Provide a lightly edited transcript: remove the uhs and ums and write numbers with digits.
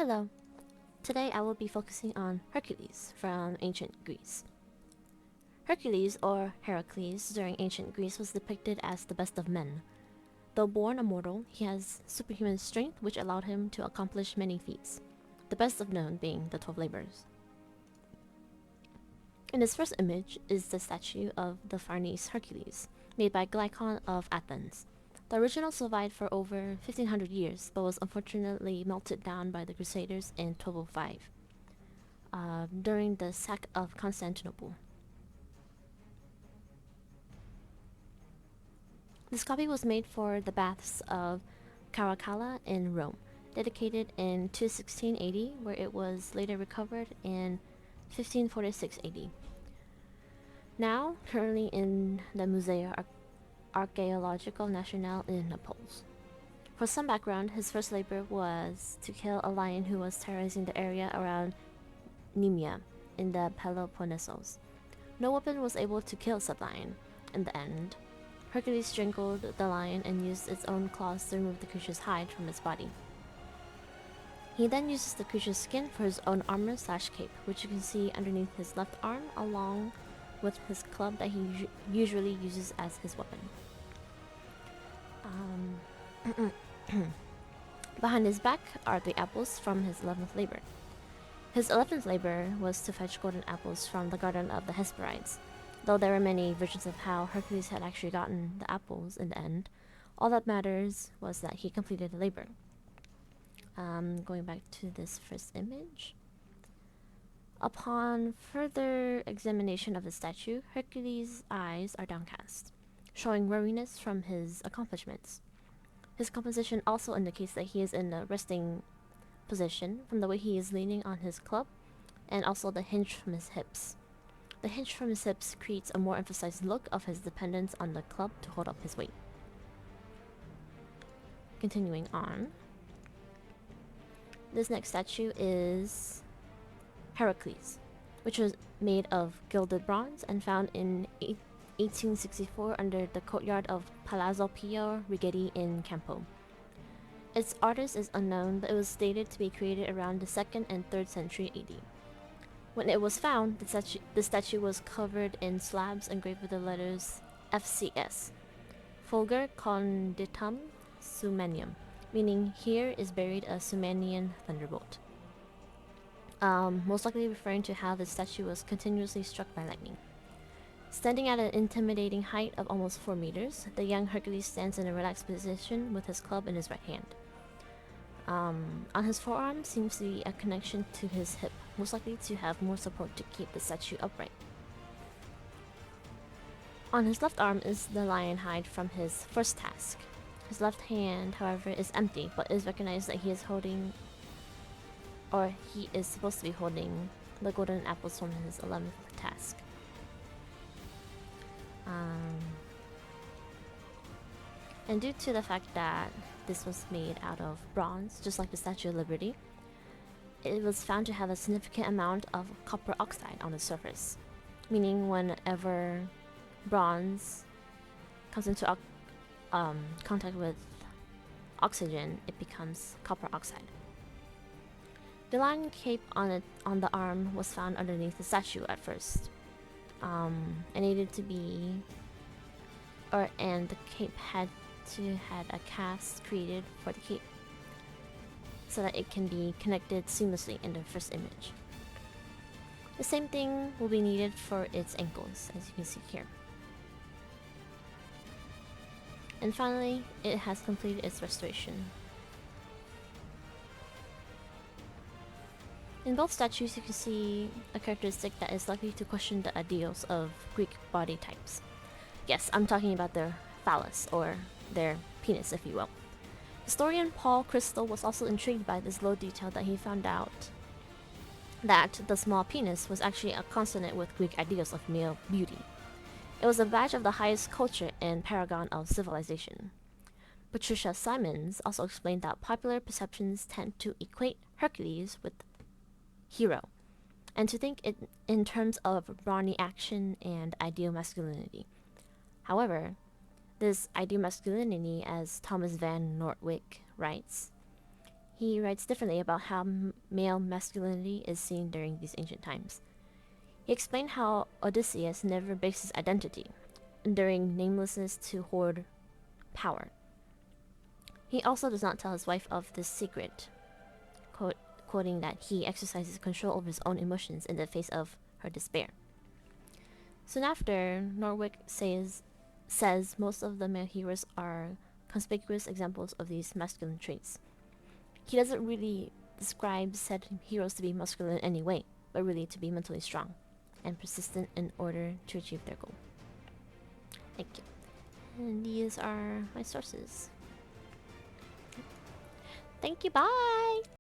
Hello. Today I will be focusing on Hercules from ancient Greece. Hercules, or Heracles, during ancient Greece was depicted as the best of men. Though born a mortal, he has superhuman strength which allowed him to accomplish many feats, the best of known being the 12 labors. In this first image is the statue of the Farnese Hercules, made by Glycon of Athens. The original survived for over 1500 years, but was unfortunately melted down by the Crusaders in 1205, during the sack of Constantinople. This copy was made for the baths of Caracalla in Rome, dedicated in 216 AD, where it was later recovered in 1546 AD. Now, currently in the Museo Archaeological Nacional in Naples. For some background, his first labor was to kill a lion who was terrorizing the area around Nemea in the Peloponnesos. No weapon was able to kill said lion. In the end, Hercules strangled the lion and used its own claws to remove the creature's hide from its body. He then uses the creature's skin for his own armor/cape, which you can see underneath his left arm, along with his club that he usually uses as his weapon. Behind his back are the apples from his 11th labor. His 11th labor was to fetch golden apples from the garden of the Hesperides. Though there are many versions of how Hercules had actually gotten the apples in the end, all that matters was that he completed the labor. Going back to this first image. Upon further examination of the statue, Hercules' eyes are downcast, showing weariness from his accomplishments. His composition also indicates that he is in a resting position from the way he is leaning on his club, and also the hinge from his hips. The hinge from his hips creates a more emphasized look of his dependence on the club to hold up his weight. Continuing on. This next statue is Heracles, which was made of gilded bronze and found in 1864 under the courtyard of Palazzo Pio Righetti in Campo. Its artist is unknown, but it was stated to be created around the 2nd and 3rd century AD. When it was found, the statue was covered in slabs engraved with the letters FCS, Fulger Conditum Sumanium, meaning here is buried a Sumanian thunderbolt. Most likely referring to how the statue was continuously struck by lightning. Standing at an intimidating height of almost 4 meters, the young Hercules stands in a relaxed position with his club in his right hand. On his forearm seems to be a connection to his hip, most likely to have more support to keep the statue upright. On his left arm is the lion hide from his first task. His left hand, however, is empty, but is recognized that he is holding, or he is supposed to be holding, the golden apples from his 11th task. And due to the fact that this was made out of bronze, just like the Statue of Liberty, it was found to have a significant amount of copper oxide on the surface, meaning whenever bronze comes into contact with oxygen, it becomes copper oxide. The lion cape on the arm was found underneath the statue at first. It needed to be, and the cape had a cast created for the cape, so that it can be connected seamlessly in the first image. The same thing will be needed for its ankles, as you can see here. And finally, it has completed its restoration. In both statues, you can see a characteristic that is likely to question the ideals of Greek body types. Yes, I'm talking about their phallus, or their penis, if you will. Historian Paul Crystal was also intrigued by this low detail that he found out that the small penis was actually a consonant with Greek ideals of male beauty. It was a badge of the highest culture and paragon of civilization. Patricia Simons also explained that popular perceptions tend to equate Hercules with hero, and to think it in terms of brawny action and ideal masculinity. However, this ideal masculinity, as Thomas Van Nortwick writes, he writes differently about how male masculinity is seen during these ancient times. He explained how Odysseus never breaks his identity, enduring namelessness to hoard power. He also does not tell his wife of this secret, quoting that he exercises control over his own emotions in the face of her despair. Soon after, Norwick says most of the male heroes are conspicuous examples of these masculine traits. He doesn't really describe said heroes to be masculine in any way, but really to be mentally strong and persistent in order to achieve their goal. Thank you. And these are my sources. Thank you, bye!